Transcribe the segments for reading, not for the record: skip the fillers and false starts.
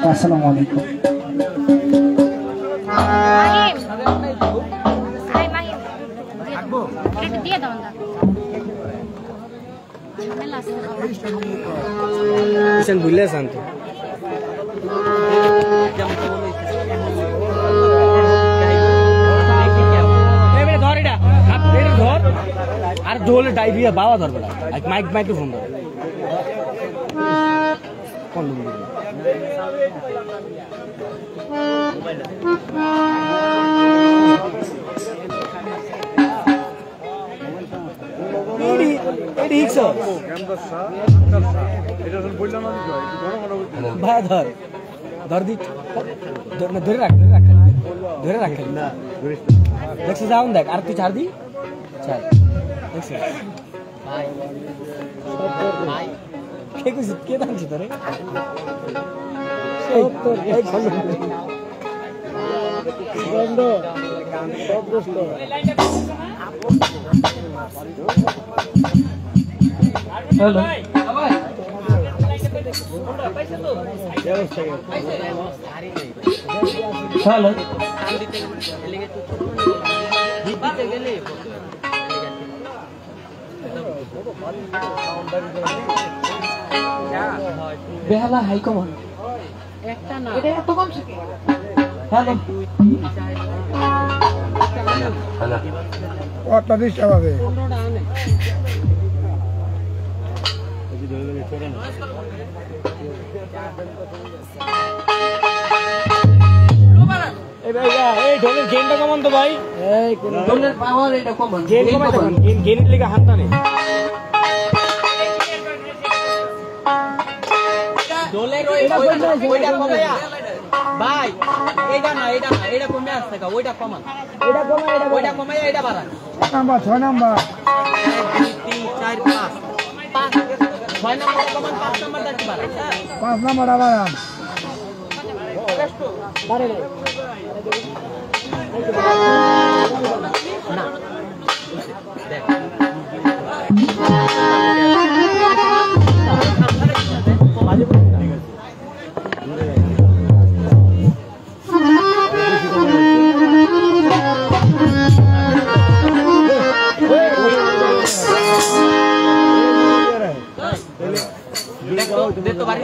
আসসালামু আলাইকুম। ভুলে শান্ত আর ঢোল ডাইভিয়া বাবা ধরবে না মাইক মাইক্রোফোন ধরে ধর দি ধরে রাখ ধরে রাখ দেখছি যাও দেখ আর তুই ছাড় দি ছাড় দেখছি কে কইছিস কে দাঁড়িয়েছিস তোরে হ্যালো হ্যালো বেহালা হাই কমন একটা না এটা এত কম থাকে হ্যালো হ্যালো কতটা দিশা হবে 15টা আনে এই ধরে ধরে ছোড়ে না এই ভাই এই ঢোলের গেনটা কমান তো ভাই এই ঢোলের পাওয়ার এটা কমান গেন কমাই দেন গেনের লাগা হাত টানে ঢোলের ওইটা কমায়া ভাই এইটা না এটা কমে আসছে কা ওইটা কমান ওইটা কমায়া এটা বাড়ান নাম্বার 6 নাম্বার 1 2 3 4 5 6 নাম্বার কমান 5 নাম্বার দাঁড়ি বাড়ান 5 নাম্বার বাড়ান বাড়ে না দেখ दे तो बारी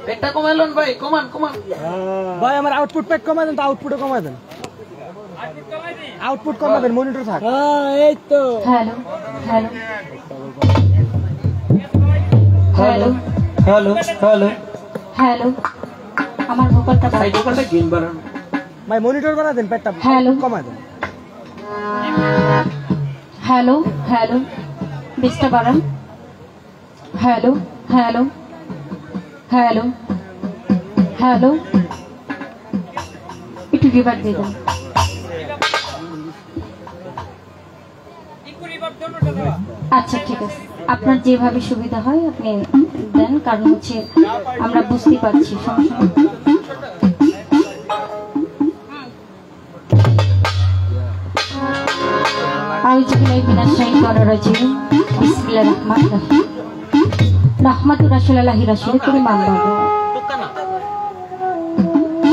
পেটটা কমাই লন ভাই, কমান কমান ভাই। আমার আউটপুট পেট কমাই দেন, আউটপুটও কমাই দেন, আউটপুট কমাই দেন, মনিটর থাক। এই তো hello hello hello hello hello hello, আমার ভোকালটা ভাই ভোকালটা গেইন বাড়ান ভাই, মনিটর বাড়া দেন, পেটটা হ্যালো কমাই দেন। হ্যালো হ্যালো, বেসটা বাড়ান। হ্যালো হ্যালো হ্যালো হ্যালো, একটু রিভার দিয়ে দেন। আচ্ছা ঠিক আছে, আপনার যেভাবে সুবিধা হয় আপনি দেন, কারণ হচ্ছে আমরা বুঝতে পারছি সমস্যা।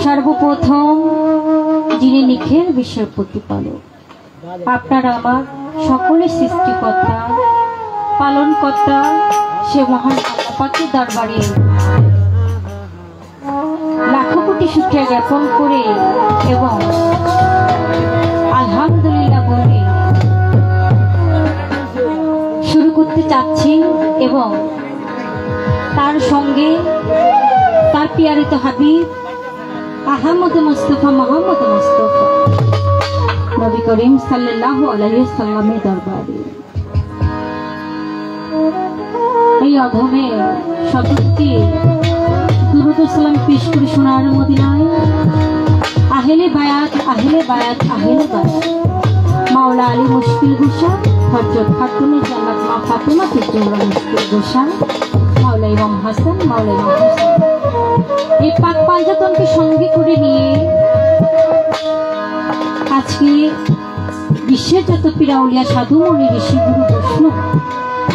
সর্বপ্রথম যিনি নিখিল বিশ্বের প্রতিপালক, আপনারা আমার সকলের সৃষ্টিকর্তা পালনকর্তা সে মহান আল্লাহ পাকের দরবারে লাখো কোটি শুকরিয়া জ্ঞাপন করে এবং আলহামদুলিল্লাহ বলে শুরু করতে চাচ্ছি, এবং তার সঙ্গে তার পিয়ারিত হাবিব আহমদ মুস্তফা মোহাম্মদ মুস্তফা নবী করিম সাল্লাল্লাহু আলাইহি ওয়াসাল্লামের দরবারে এই অধমে শতকটি দুরূদ ও সালাম পেশ করে সোনার মদিনায় আহলে বায়াত আহলে বায়াত আহলে বায়াত মাওলা আলী মুশকিল গোসা হযরত খাতুনে জান্নাত মা ফাতেমা জোহরা মুশকিল গোসা মাওলা ইমাম হাসান মাওলা ইমাম হোসেন এই পাক পাঞ্জাতনকে সঙ্গে করে নিয়ে আজকে বিশ্বের যত পীরাউলিয়া সাধু মুনি ঋষি গুরু বৈষ্ণব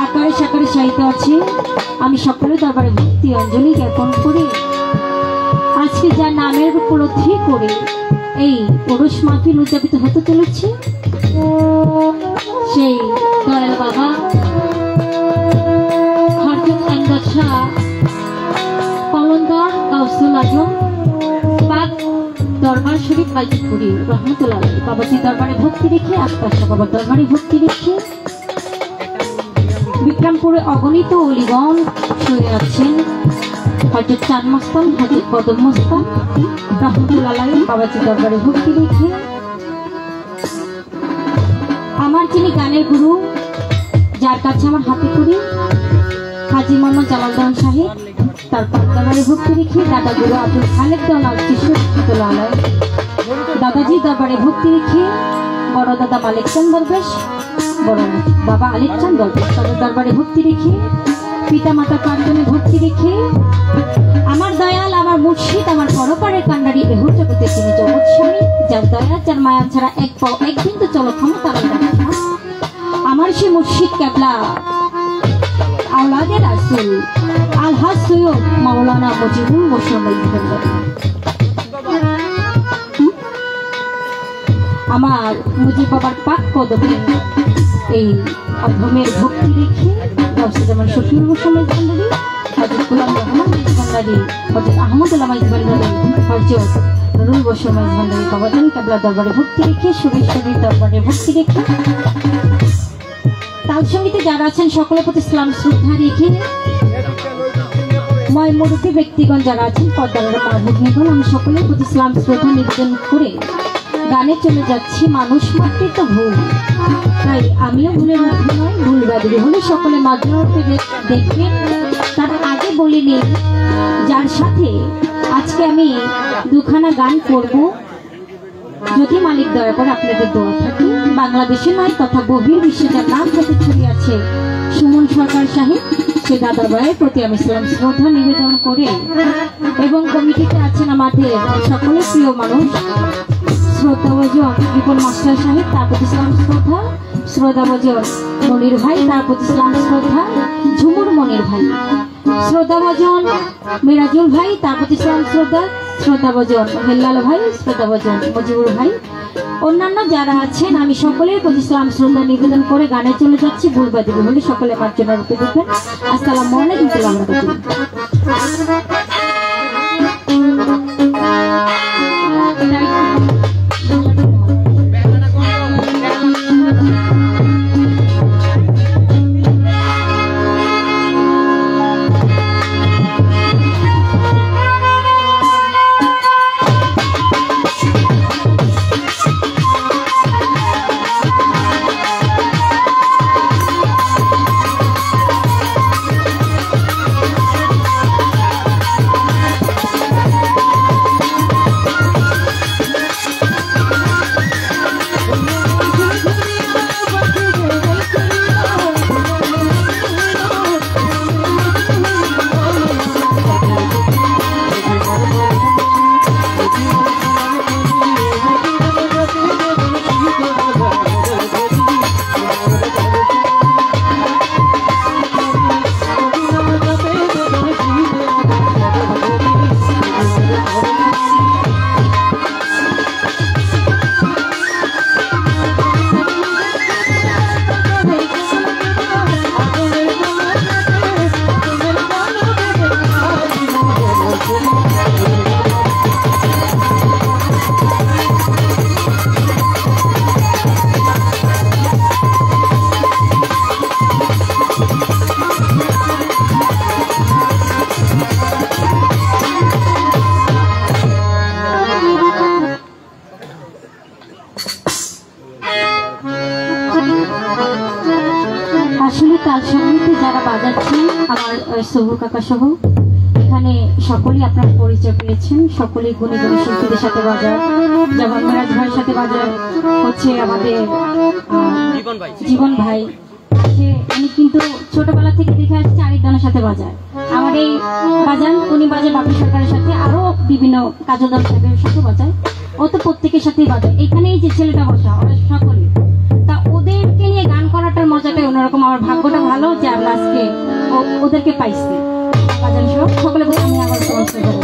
আকারে সাকারে সাহিত্য আছে, আমি সকলের দরবারে ভক্তি অঞ্জলি জ্ঞাপন করে আজকে যার নামের উপলব্ধি করে এই পুরুষ মাহফিল উদযাপিত হতে চলেছে, সেই দয়াল বাবা হযরত আমজাদ শাহ কলন্দার গাউসুল আজম পাক দরবার শরীফ মাইজপুরি রহমতুল্লাহ আলাইহি বাবাজির দরবারে ভক্তি রেখে, আস্তার শাহ বাবার দরবারে ভক্তি রেখে বিক্রমপুরে অগণিত অলিগণ শুয়ে আছেন। হযরত চাঁদ মস্তান হযরত কদম মস্তান রহমতুল্লাহ আলাইহি বাবাজির দরবারে ভক্তি রেখে আমার যিনি গানের গুরু, যার কাছে আমার হাতে করি হাজী মোহাম্মদ জালাল দেওয়ান সাহেব, তার দরবারে ভক্তি রেখে দাদা গুরু আব্দুল খালেক দেওয়ান রহমতুল্লাহ আলাইহি দাদাজির দরবারে ভক্তি রেখে বড় দাদা মালিক চাঁদ দরবেশ, বড় বাবা আলিক চাঁদ দরবেশ তাদের দরবারে ভক্তি রেখে পিতা মাতা প্রার্থনে ভক্তি রেখে আমার দয়াল আমার মুর্শিদ আমার পরপারের কান্ডারি এহ জগতে তিনি জগৎ স্বামী, যার দয়া যার মায়া ছাড়া এক পাও একদিন তো চলো ক্ষমতা আমার সে মুর্শিদ কেবলা আওলাদে রাসূল আলহাজ সৈয়দ মাওলানা মুজিবুল মোশাম্মদ আমার মুজিব বাবার পাক কদমে এই অধমের ভক্তি রেখে গৌসুজ্জামান শফিউল মোশাম্মদ ভান্ডারী, হযরত গোলাম রহমান ভান্ডারী, হযরত আহমদুল্লাহ মাইজ ভান্ডারী, হযরত নুরুল বশর মাইজ ভান্ডারী বাবাজান কেবলা দরবারে ভক্তি রেখে, সুরেশ্বরীর দরবারে ভক্তি রেখে তাল সঙ্গীতে যারা আছেন সকলের প্রতি ইসলাম শ্রদ্ধা রেখে ময় মুরুব্বী ব্যক্তিগণ যারা আছেন পর্দার মা ভগ্নীগণ, আমি সকলের প্রতি ইসলাম শ্রদ্ধা নিবেদন করে গানে চলে যাচ্ছি। মানুষ মাত্রই তো ভুল, তাই আমিও ভুলের মধ্যে নয়, ভুল বাদী হলে সকলে মাঝে দেখবেন। তার আগে বলিনি যার সাথে আজকে আমি দুখানা গান করব, যদি মালিক দয়া করে আপনাদের দোয়া থাকে, বাংলাদেশে নয় তথা বহির বিশ্বে যার নাম যাতে ছড়িয়ে আছে সুমন সরকার সাহেব, সে দাদা ভাইয়ের প্রতি আমি ইসলাম শ্রদ্ধা নিবেদন করে এবং কমিটিতে আছেন আমাদের সকলের প্রিয় মানুষ শ্রদ্ধাভাজন রিপন মাস্টার সাহেব, তার প্রতি ইসলাম শ্রদ্ধা, শ্রদ্ধাভাজন মনির ভাই, তার প্রতি ইসলাম শ্রদ্ধা, ঝুমুর মনির ভাই, শ্রদ্ধাভাজন মিরাজুল ভাই, তার প্রতি ইসলাম শ্রদ্ধা, শ্রোতাভজন হেল্লাল ভাই, শ্রোতাভজন মজিবুর ভাই, অন্যান্য যারা আছেন আমি সকলের প্রতি সালাম শ্রদ্ধা নিবেদন করে গানে চলে যাচ্ছি। ভুলবা দেবী বলে সকলে আমার জন্য রূপে দেখবেন। আসসালামু আলাইকুম ওয়া রাহমাতুল্লাহ। আসলে তাল সঙ্গীতে যারা বাজাচ্ছেন আমার সবুর কাকা সহ এখানে সকলেই আপনারা পরিচয় পেয়েছেন। সকলেই গুণী গুণী শিল্পীদের সাথে বাজায়, যেমন মেরাজ ভাইয়ের সাথে বাজায় হচ্ছে আমাদের জীবন ভাই। উনি কিন্তু ছোটবেলা থেকে দেখে আসছে আরেক জনের সাথে বাজায়। আমার এই বাজান উনি বাজায় বাপি সরকারের সাথে, আরো বিভিন্ন কাজলদার সাহেবের সাথে বাজায়। ও তো প্রত্যেকের সাথেই বাজায়। এখানে এই যে ছেলেটা বসা ওরা সকলে, তা ওদেরকে নিয়ে গান করাটার মজাটাই অন্যরকম। আমার ভাগ্যটা ভালো যে আমরা আজকে ওদেরকে পাইছি। বাজান সব সকলে বলে আমি আবার সমস্যা করবো।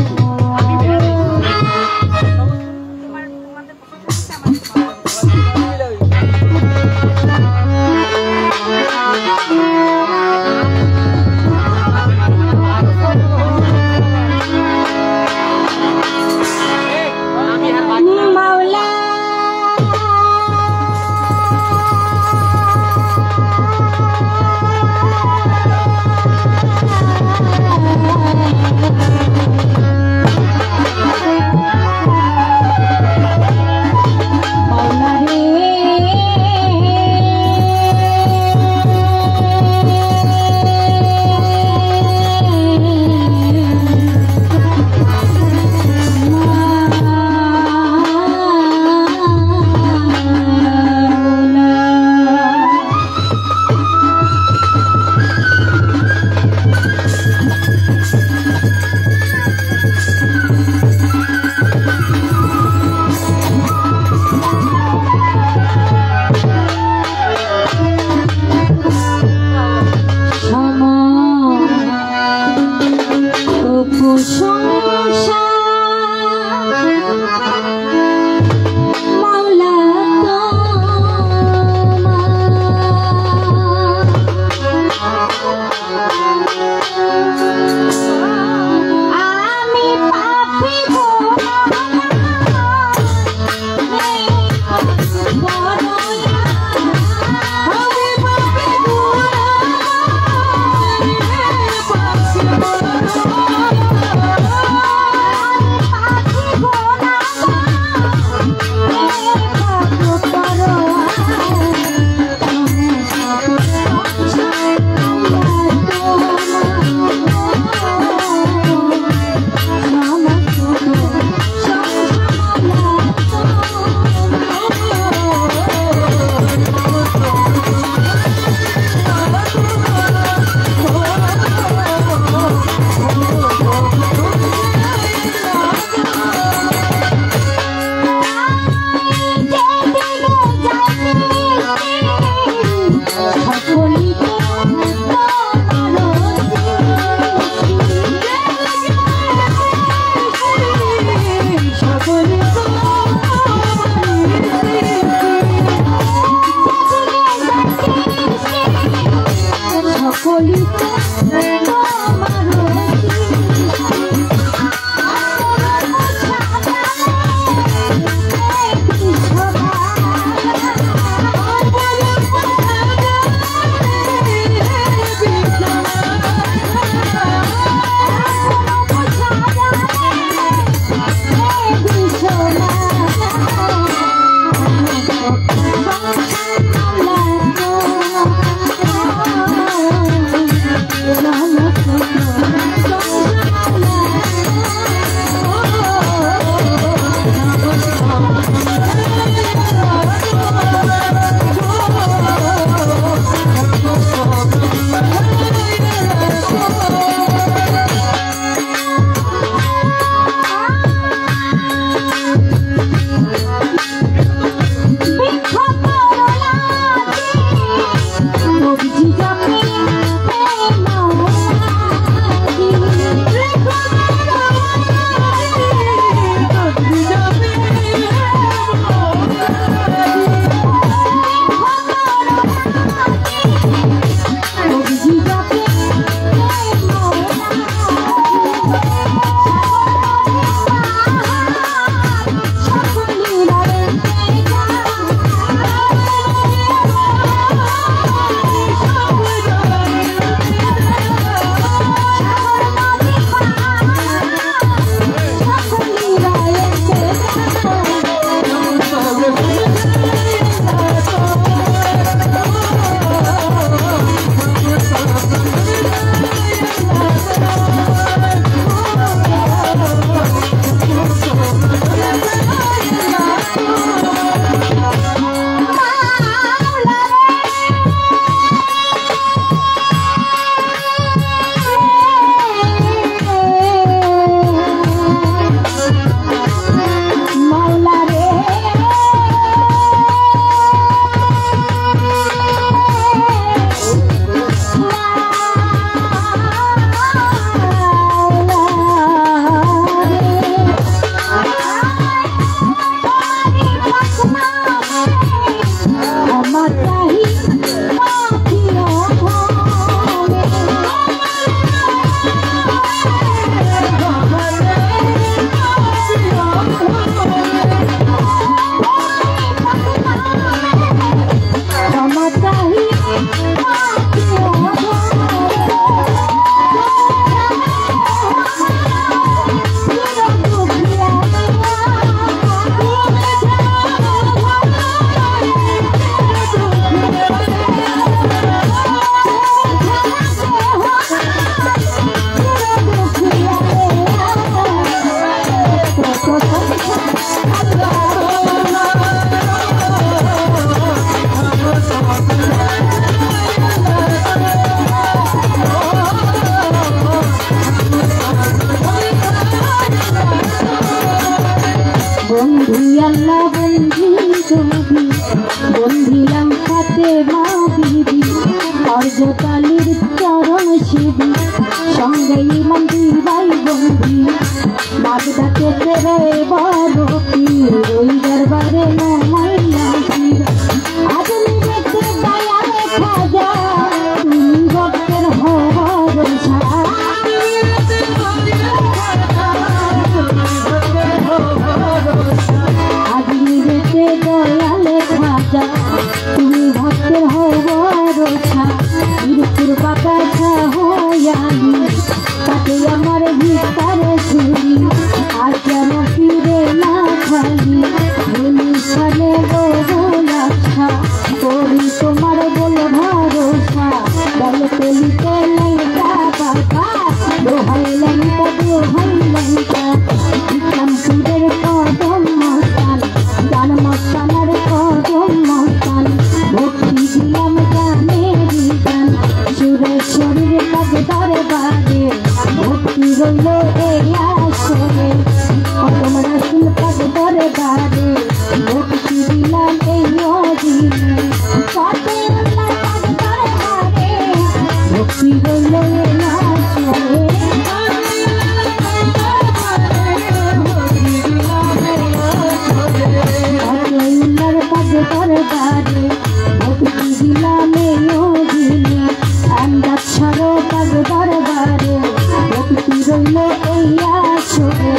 সকলিতে তোমার বন্ধিলাম খাতে মা বিবি অর্জকালীর চরণ শিবি সঙ্গে মন্দির ভাই বন্ধি বাগদাকে ফেরে বড় পীর ওই দরবারে নমাইয়া পীর আজ নিজেকে দয়ালে খাজা তুমি ভক্তের ভরসা আজ নিজেকে দয়ালে খাজা তুমি ভক্তের ভরসা বীরপুর বাবা হয়ালি তাকে আমার ভিতরে ছুরি আর যেন ফিরে না খালি অনুষ্ঠানে গোলাচ্ছা করি তোমার বল ভরসা বল তলিতে লঙ্কা বাবা দোহাই লঙ্কা ইসলামপুরের কদম মস্তান জান মস্তানের কদম মস্তান ভক্তি দিলাম গানের গান সুরেশ্বরীর কাছে দরবারে ভক্তি রইল এই আসরে তোমরা শিল্পাক দরবারে ভক্তি দিলাম এই অধীনে ভক্তি রইল এই আসরে দরবারে ভক্তি দিলাম এই অধীনে ছাড়ো পাগ দরবারে ভক্তি রইল এই আসরে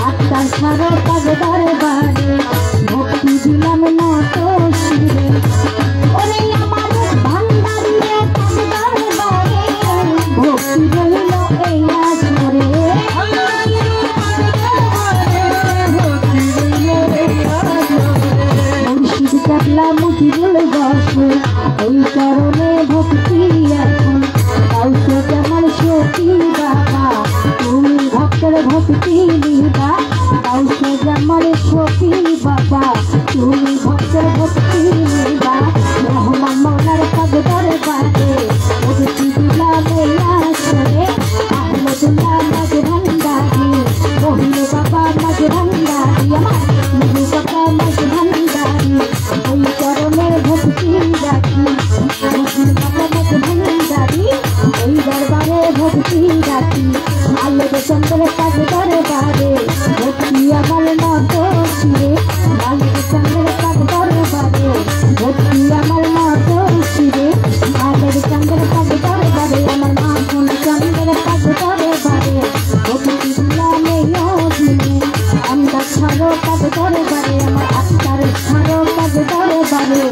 আত্মা ছাড়ো পাগ দরবারে ভক্তি দিলাম না তো শিরে ওরে আমার ভান্ডারে পাগ দরবারে ভক্তি রইল এই আসরে মুর্শিদ কাবলা মুজিবুল বসে ওই কারণে ভক্তি এখন কাউকে যেমন সতী বাবা তুমি ভক্তের ভক্তি নিবা কাউকে যেমন সতী বাবা তুমি ভক্তের ভক্তি নিবা রহমান মৌলার পাগ দরবারে ভক্তি দিলাম এই আসরে আহমদুল্লাহ মাঝ ভান্ডারি মহিল বাবা মাঝ ভান্ডারি আমার মহিল বাবা মাঝ ভান্ডারি ওই চরণের ভক্তি রাখি মহিল বাবা মাঝ ভান্ডারি ওই দরবারে ভক্তি রাখি আলোক চন্দ্রের পাগ দরবারে ভক্তি আমার নত শিরে আলোক চন্দ্রের পাগ দরবারে ভক্তি আমার নত শিরে আলোক চন্দ্রের পাগ দরবারে আমার মা কোন চন্দ্রের পাগ দরবারে ভক্তি দিলাম এই দিনে আমরা ছাড়ো পাগ দরবারে আমার আত্মার ছাড়ো পাগ দরবারে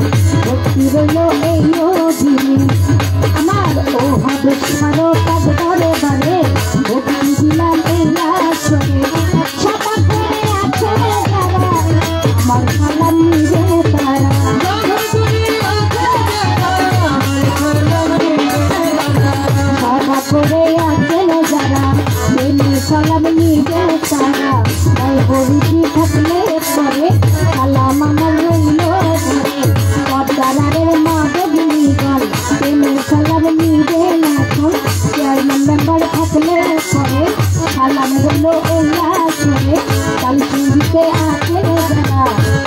ভক্তি রইল এই দিনে আমার ও হবে ছাড়ো পাগ দরবারে ভক্তি দিলাম এই আসরে ছাপা করে আছে যারা আমার সালাম নিবে তারা ছাপা করে আছে যারা এমনি সালাম নিবে তারা তাই হরিজি থাকলে পরে সালাম আমার রইল ধরে পদ্মারের মা বদলি গল এমনি সালাম নিবে এখন চেয়ারম্যান মেম্বার থাকলে পরে সালাম রইল এই আসরে কাল সিংহিতে আছে যারা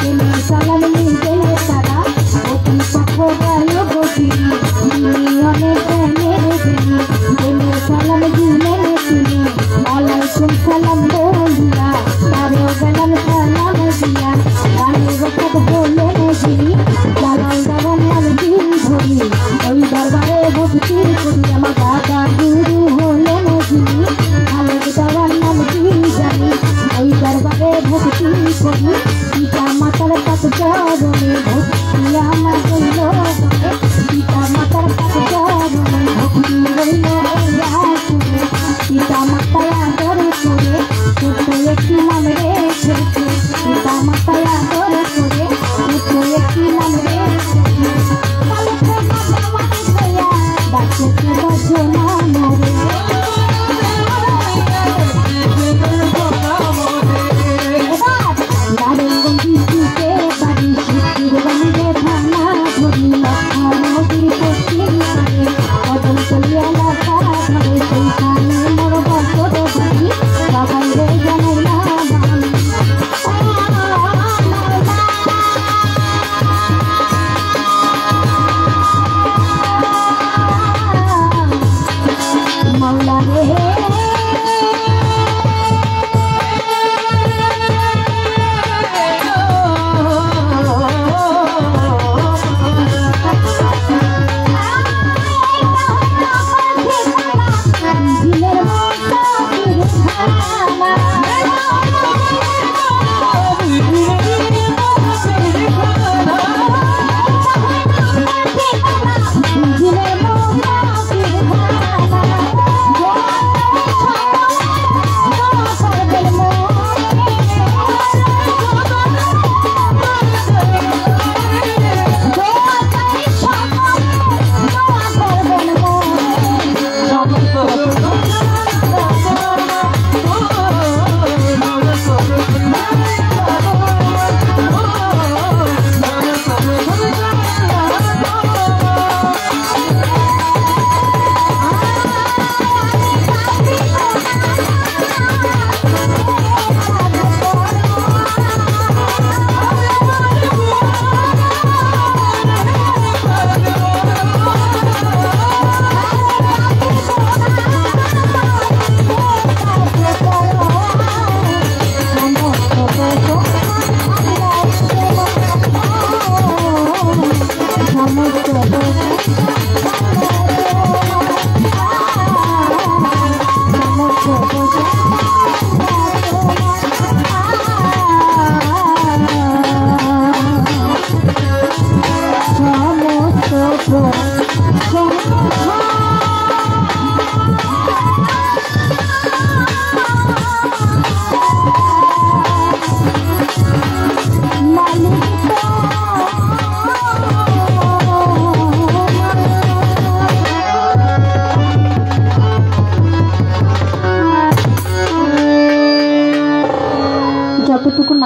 এমনি সালাম নিবে তারা অতি পক্ষ গেল বসিনি অনেক প্রেমের দিনে এমনি সালাম দিলেন তিনি আলাইকুম সালাম বলিয়া তারেও গেলাম সালাম দিয়া গানের রক্ষক বললেন যিনি দালাল দালাল নাম দিন ধরি ওই দরবারে ভক্তি করি আমার দাদা গুরু হলেন যিনি আলোক দালাল নাম দিন জানি ওই দরবারে ভক্তি করি পিতা মাতার পাত চরণে ভক্তি আমার রইল পিতা মাতার পাত চরণে ভক্তি রইল এই আসরে পিতা মাতার আদর করে ছোট্ট একটি নাম রেখেছে পিতা মাতার আদর করে ছোট্ট একটি নাম রেখেছে ডাকতে বাজো না মরে নারায়ণগঞ্জে বাড়ি শিবপুর বাড়িতে থানা ধরি লক্ষা নদীর পশ্চিম পারে কদম চলিয়া লাখা ধরে সেইখানে মোর বছর বাড়ি সবাই রে জানে না মৌলা রে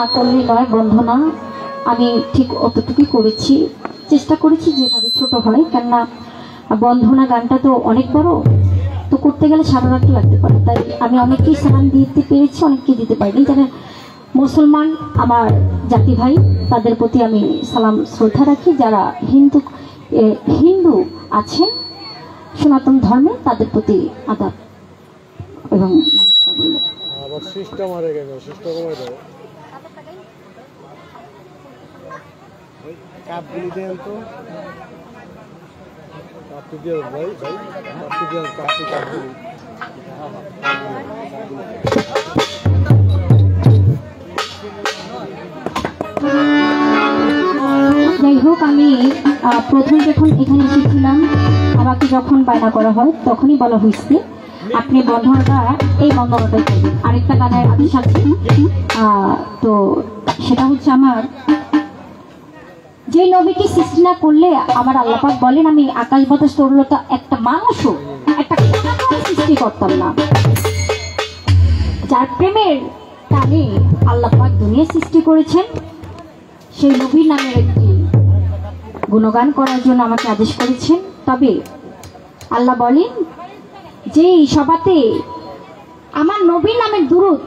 না করলে নয়, বন্ধনা আমি ঠিক অতটুকুই করেছি, চেষ্টা করেছি যেভাবে ছোট হয়, কেননা বন্ধনা গানটা তো অনেক বড়, তো করতে গেলে সারা রাত লাগতে পারে, তাই আমি অনেককেই সালাম দিতে পেরেছি, অনেককেই দিতে পারিনি। যারা মুসলমান আমার জাতি ভাই তাদের প্রতি আমি সালাম শ্রদ্ধা রাখি, যারা হিন্দু আছেন সনাতন ধর্মে তাদের প্রতি আদাব এবং নমস্কার বলব। আবার সিস্টেম আরে গেল, সিস্টেম কমাই দাও। কাপগুলি দেন তো, কাপটি দিয়ে ভাই ভাই, কাপটি দিয়ে কাপগুলি। যাই হোক, আমি প্রথম যখন এখানে এসেছিলাম আমাকে যখন বায়না করা হয় তখনই বলা হয়েছে আপনি বন্ধনটা এই বন্ধনটাই করবেন। আরেকটা গানের আদেশ আছে, তো সেটা হচ্ছে আমার যে নবীকে সৃষ্টি না করলে আমার আল্লাহ পাক বলেন আমি আকাশ বাতাস তরলতা একটা মানুষও একটা সৃষ্টি করতাম না। যার প্রেমের টানে আল্লাহ পাক দুনিয়া সৃষ্টি করেছেন, সেই নবীর নামের একটি গুণগান করার জন্য আমাকে আদেশ করেছেন। তবে আল্লাহ বলেন যে সবাতে আমার নবীর নামের দুরূদ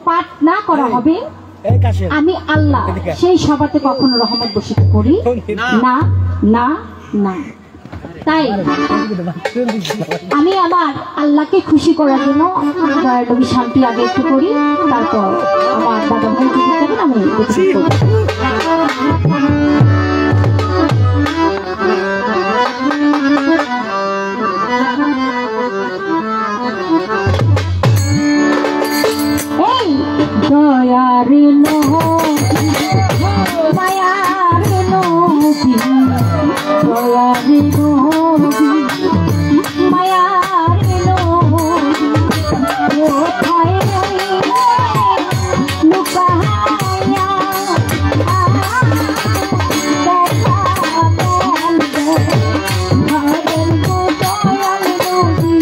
পাঠ না করা হবে, আমি আল্লাহ সেই সবাতে কখনো রহমত বর্ষিত করি না না না। তাই আমি আমার আল্লাহকে খুশি করার জন্য নবী শান্তি আগে একটু করি, তারপর আমার দাদা ভাই দিতে যাবেন আমি দয়ার নবী মায়ার নবী, দয়ার নবী মায়ার নবী, কোথায় লুকায়া দেখা বলবে ঘরের দয়াল নবী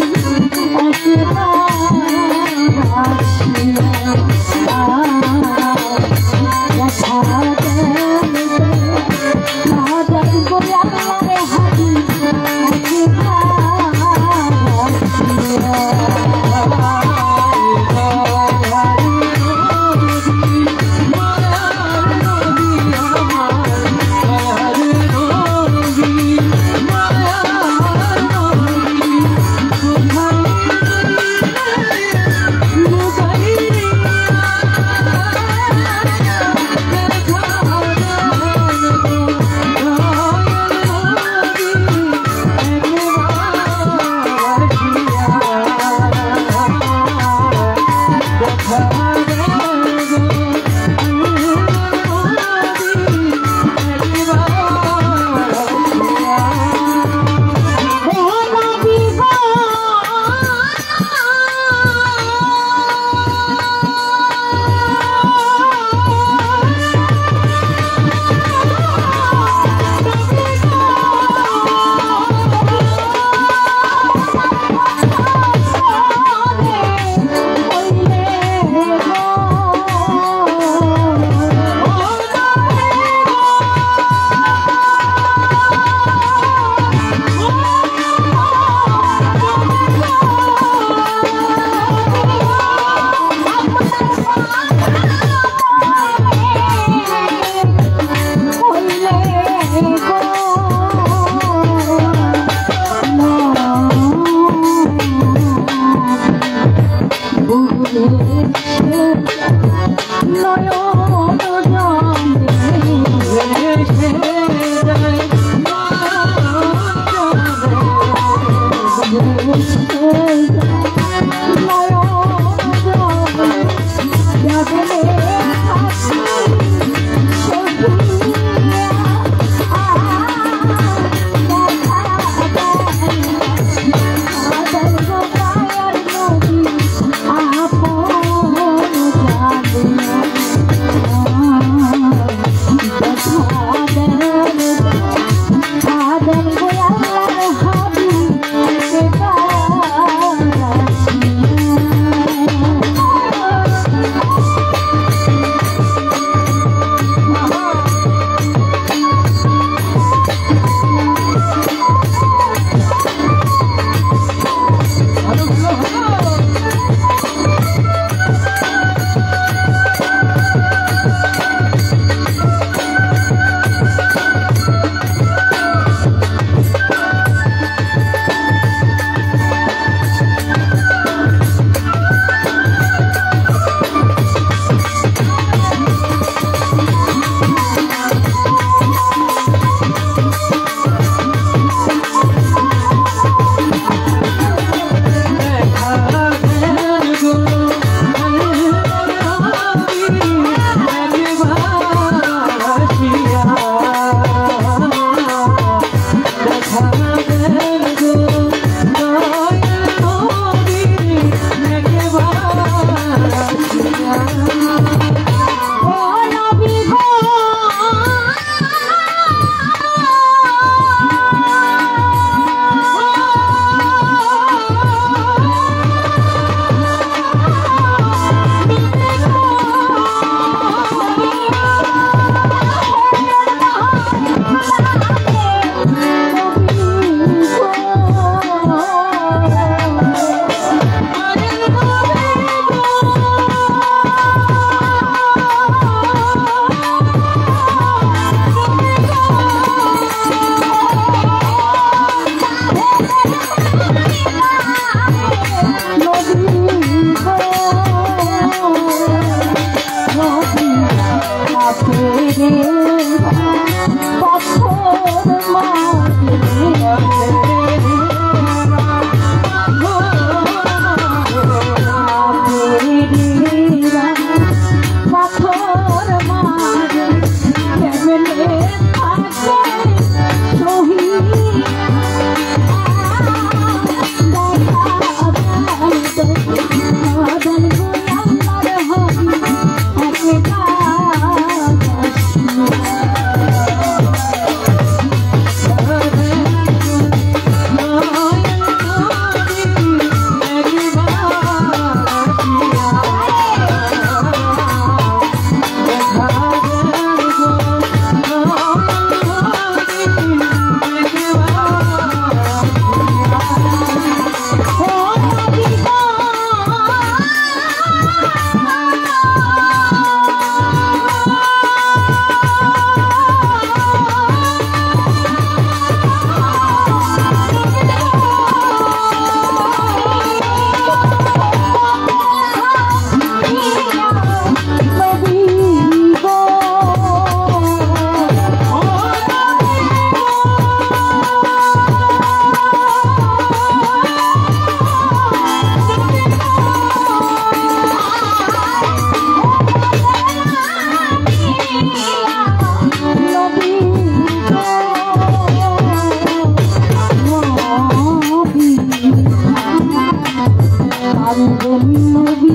কান্দন নবী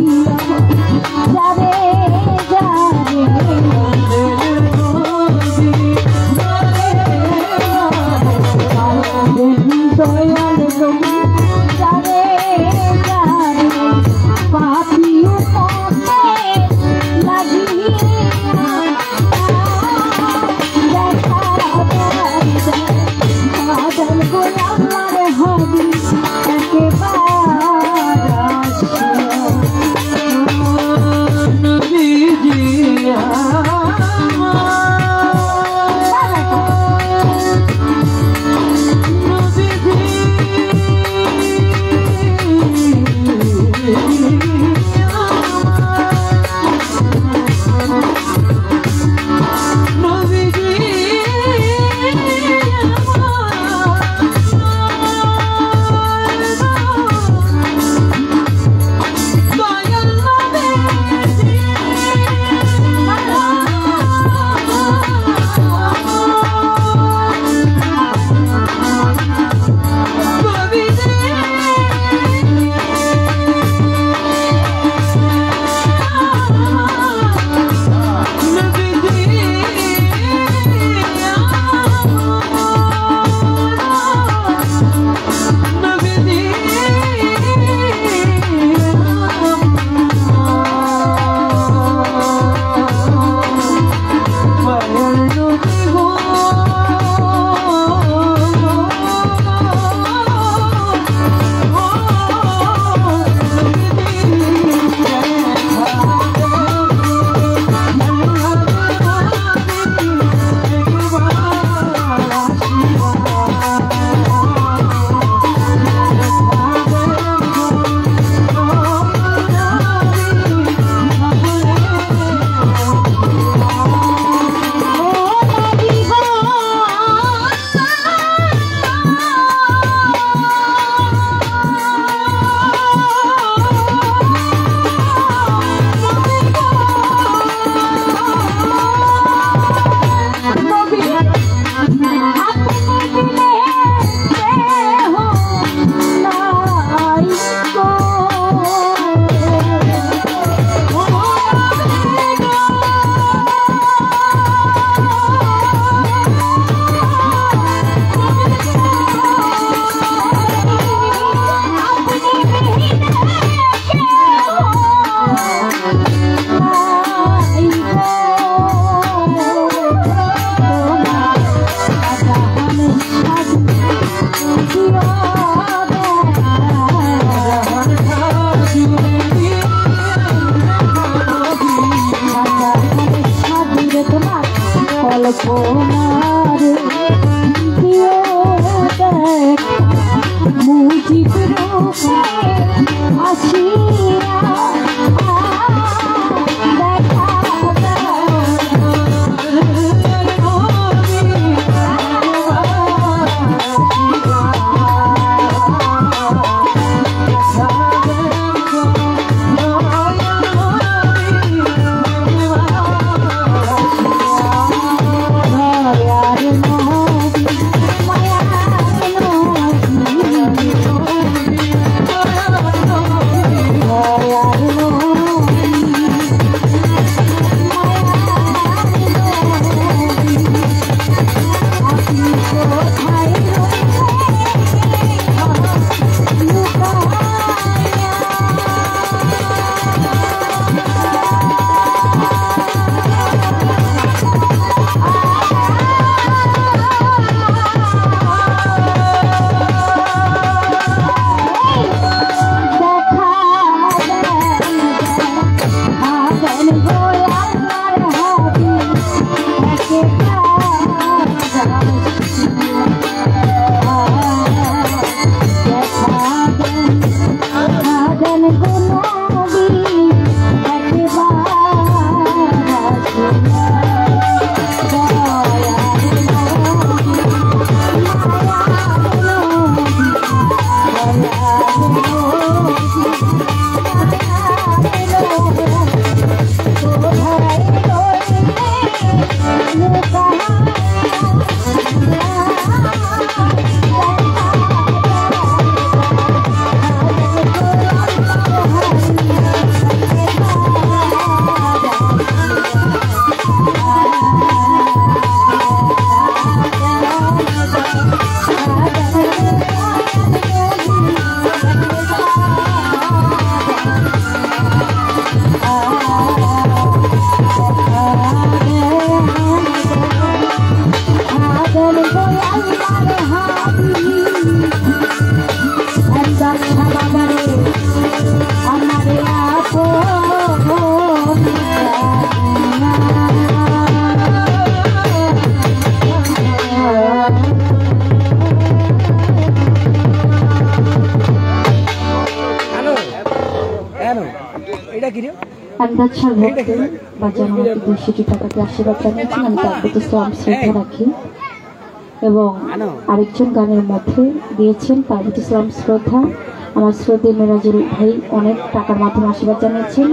যারে যারে দয়াল নবী যারে যারে পাপি উম্মতে লাগিয়া দেখা বাদল গোলামার হবি কল্পনার প্রিয় দেখ মুজিব রূপে আসিয়া দেখা আন্দাজের ভক্ত বাজানো আমাকে 200 টাকাতে আশীর্বাদ জানিয়েছেন, আমি তার প্রতি সালাম শ্রদ্ধা রাখি। এবং আরেকজন গানের মধ্যে দিয়েছেন, তার প্রতি সালাম শ্রদ্ধা। আমার শ্রদ্ধেয় মেরাজুল ভাই অনেক টাকার মাধ্যমে আশীর্বাদ জানিয়েছেন,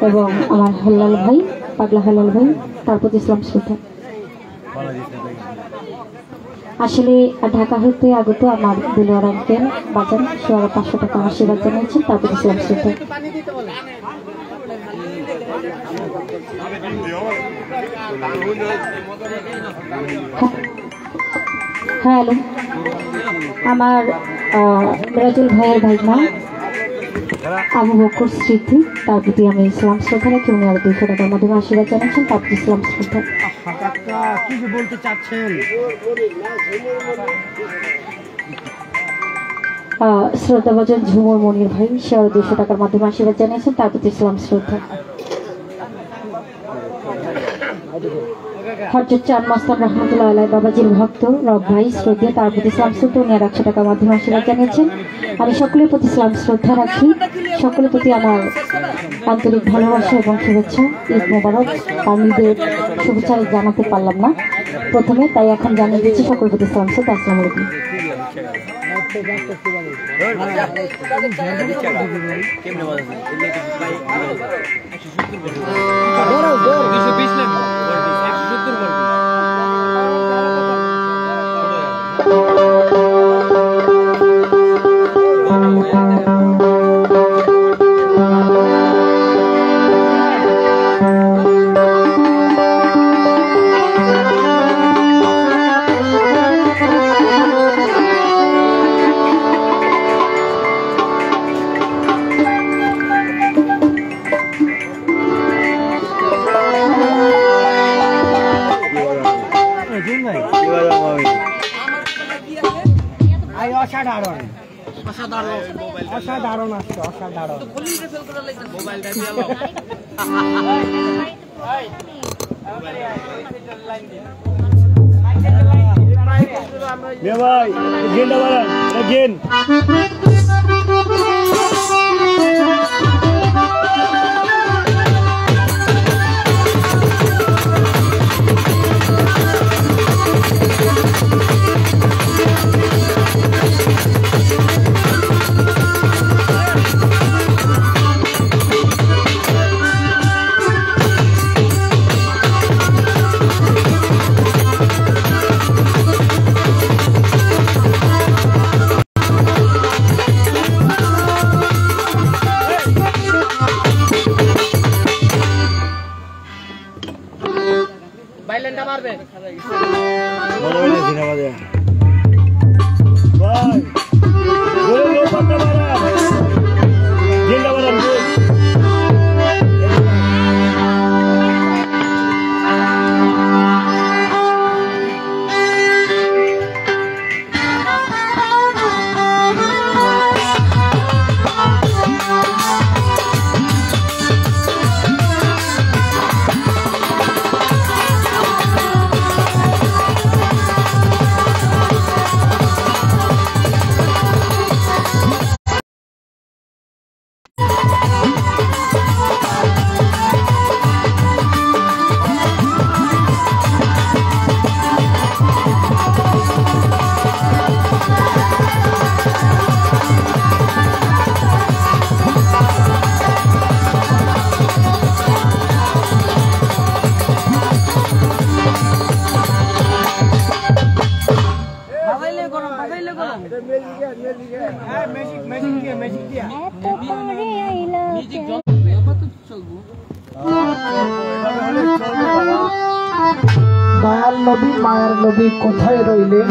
এবং আমার হাল্লাল ভাই, পাগলা হাল্লাল ভাই, তার প্রতি সালাম শ্রদ্ধা। আসলে ঢাকা হইতে আগত আমার দিলওয়ার আঙ্কেল বাজান, সে আরো 500 টাকা আশীর্বাদ জানিয়েছেন, তার প্রতি সালাম শ্রদ্ধা। হ্যালো, আমার মেরাজুল ভাইয়ের ভাইমা আবু বকর স্মৃতি, তার প্রতি আমি ইসলাম শ্রদ্ধা রাখি। উনি আরো 200 টাকার মাধ্যমে আশীর্বাদ জানাচ্ছেন, তার প্রতি ইসলাম শ্রদ্ধা। কি বলতে চাচ্ছেন? শ্রদ্ধাভাজন ঝুমুর মনির ভাই, সে আরো 200 টাকার মাধ্যমে আশীর্বাদ জানিয়েছেন, তার প্রতি ইসলাম শ্রদ্ধা। হযরত চাঁদ মাস্তান রহমতুল্লাহ আলাইহি বাবাজির ভক্ত রব ভাই শ্রদ্ধা, তার প্রতি ইসলাম শ্রদ্ধা। উনি আর 100 টাকার মাধ্যমে আশীর্বাদ জানিয়েছেন। আমি সকলের প্রতি ইসলাম শ্রদ্ধা রাখি, সকলের প্রতি আমার আন্তরিক ভালোবাসা এবং শুভেচ্ছা। ঈদ মোবারক। আমি ঈদের শুভেচ্ছা জানাতে পারলাম না প্রথমে, তাই এখন জানিয়ে দিচ্ছি সকলের প্রতি ইসলাম শ্রদ্ধা। আসসালামু আলাইকুম। অসাধারণ আসছে, অসাধারণ। ভাই গেন্ডা বাড়ান, গেন দয়াল নবী মায়ার নবী কোথায় রইলেন,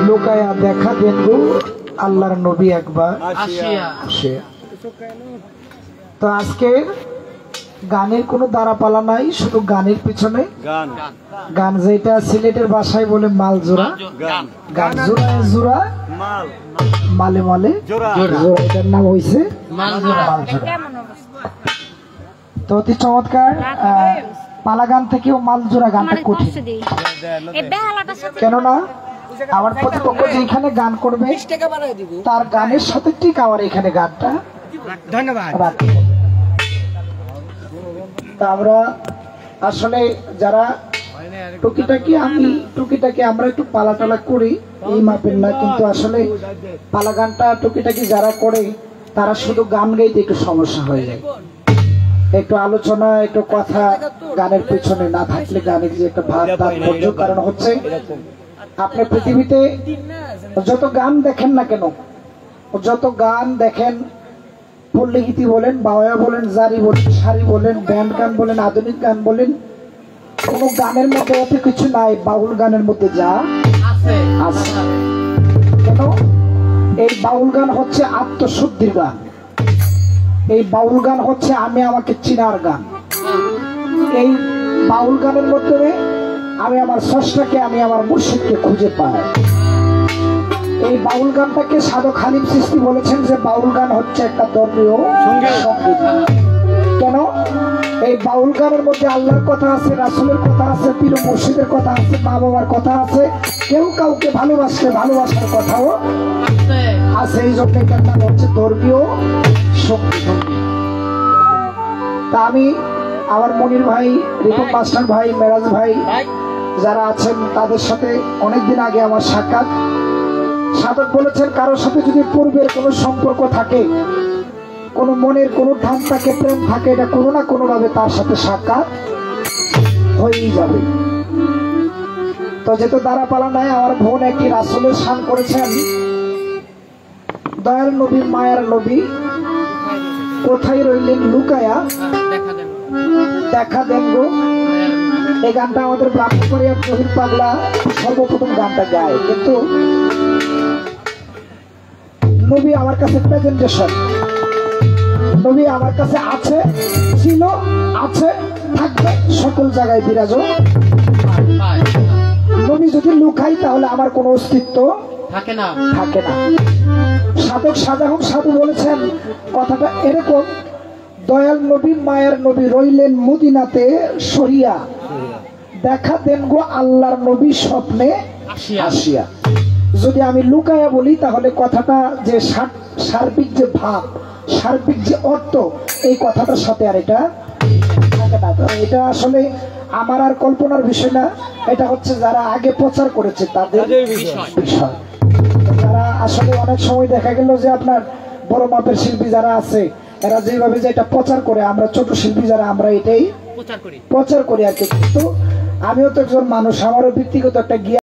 লুকায়া দেখা দেন গো আল্লাহর নবী একবার আসিয়া। তো আজকে গানের কোনো দাঁড়াপালা নাই, শুধু গানের পিছনে গান, যেটা সিলেটের ভাষায় বলে মাল জোড়া, গান জোড়ায় জোড়া, মালে মালে জোড়া, এটার নাম হয়েছে মাল জোড়া। তো অতি চমৎকার। পালা গান থেকেও মাল জোড়া গানটা কঠিন, কেননা আমার প্রতিপক্ষ যেখানে গান করবে তার গানের সাথে ঠিক আমার এখানে গানটা ধন্যবাদ। তা আমরা আসলে যারা টুকিটাকি আমরা একটু পালাটালা করি এই মাপের না, কিন্তু আসলে পালা গানটা টুকিটাকি যারা করে তারা শুধু গান গাইতে একটু সমস্যা হয়ে যায়। একটু আলোচনা একটু কথা গানের পেছনে না থাকলে গানের যে একটা ভাব তাৎপর্য, কারণ হচ্ছে আপনি পৃথিবীতে যত গান দেখেন না কেন, যত গান দেখেন, পল্লীগীতি বলেন, বাওয়া বলেন, জারি বলেন, সারি বলেন, ব্যান্ড গান বলেন, আধুনিক গান বলেন, কোন গানের মধ্যে এত কিছু নাই বাউল গানের মধ্যে যা আছে। কেন? এই বাউল গান হচ্ছে আত্মশুদ্ধির গান, এই বাউল গান হচ্ছে আমি আমাকে চিনার গান। এই বাউল গানের মধ্যে আমি আমার স্রষ্টাকে, আমি আমার মুর্শিদকে খুঁজে পাই। এই বাউল গানটাকে সাধক হালিম চিশতি বলেছেন যে বাউল গান হচ্ছে একটা ধর্মীয় সঙ্গীত। কেন? এই বাউল গানের মধ্যে আল্লাহর কথা আছে, রাসূলের কথা আছে, পীর মুর্শিদের কথা আছে, মা বাবার কথা আছে, কেউ কাউকে ভালোবাসলে ভালোবাসার কথাও আছে। এই জন্য এটার নাম হচ্ছে ধর্মীয় সঙ্গীত। তা আমি আমার মনির ভাই, রিপন মাস্টার ভাই, মেরাজ ভাই যারা আছেন তাদের সাথে অনেকদিন আগে আমার সাক্ষাৎ। সাধক বলেছেন কারোর সাথে যদি পূর্বের কোনো সম্পর্ক থাকে, কোন মনের কোন ধান থাকে, প্রেম থাকে, এটা কোনো না কোনো ভাবে তার সাথে সাক্ষাৎ হয়েই যাবে। তো যেহেতু দ্বারা পালা নাই, আমার বোন একটি রাসূলের শান করেছেন, দয়াল নবী মায়ার নবী কোথায় রইলেন লুকায়া দেখা দেন গো। এই গানটা আমাদের ব্রাহ্মণবাড়িয়ার জহির পাগলা সর্বপ্রথম গানটা গায়, কিন্তু নবী আমার কাছে প্রেজেন্টেশন, নবী আমার কাছে আছে, ছিল, আছে, থাকবে, সকল জায়গায় বিরাজ। নবী যদি লুকাই তাহলে আমার কোনো অস্তিত্ব থাকে না। সাধক শাহজাহান সাধু বলেছেন কথাটা এরকম, দয়াল নবী মায়ের নবী রইলেন মদিনাতে সরিয়া দেখা দেন গো আল্লাহর নবী স্বপ্নে আসিয়া। যদি আমি লুকায়া বলি তাহলে কথাটা যে সার্বিক যে ভাব, সার্বিক যে অর্থ, এই কথাটার সাথে আর এটা থাকে না। এটা আসলে আমার আর কল্পনার বিষয় না, এটা হচ্ছে যারা আগে প্রচার করেছে তাদের বিষয়। যারা আসলে অনেক সময় দেখা গেল যে আপনার বড় মাপের শিল্পী যারা আছে এরা যেভাবে যে এটা প্রচার করে, আমরা ছোট শিল্পী যারা আমরা এটাই প্রচার করি আর কি। কিন্তু আমিও তো একজন মানুষ, আমারও ব্যক্তিগত একটা জ্ঞান